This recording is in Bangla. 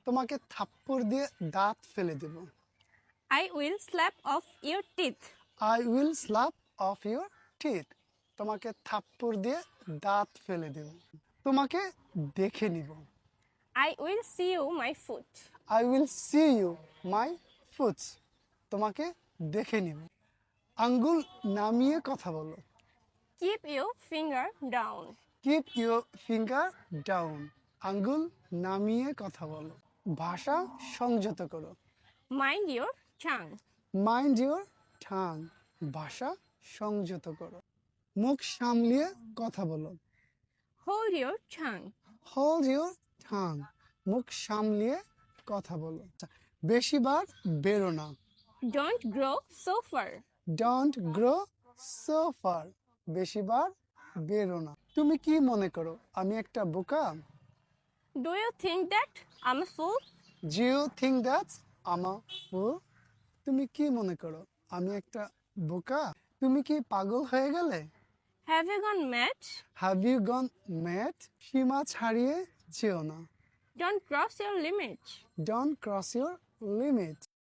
তোমাকে থাপ্পড় দিয়ে দাঁত ফেলে দেব। I will slap off your teeth. I will slap of your teeth. তোমাকে থাপ্পড় দিয়ে দাঁত ফেলে দেব। তোমাকে দেখে নিব। I will see you my foot. I will see you my foots. তোমাকে দেখে নিব। আঙ্গুল নামিয়ে কথা বলো। Keep your finger down. Keep your finger down. আঙ্গুল নামিয়ে কথা বলো। ভাষা সংযত করো। Mind your tongue. Mind your ঠাং। ভাষা সংযত করো। মুখ সামলিয়ে কথা বলো। Hold your tongue. Hold your ঠাং। মুখ সামলিয়ে কথা বলো। বেশিবার বেরো না। Don't grow so far. Don't grow so far. বেশিবার বেরো না। তুমি কি মনে করো আমি একটা বোকা? Do you think that I'm a fool? Do you think that's am a fool? তুমি কি মনে করো আমি একটা বোকা? তুমি কি পাগল হয়ে গেলে? Have you gone mad? Have you gone mad? সীমা ছাড়িয়ে যেও না। Don't cross your limit. Don't cross your limit.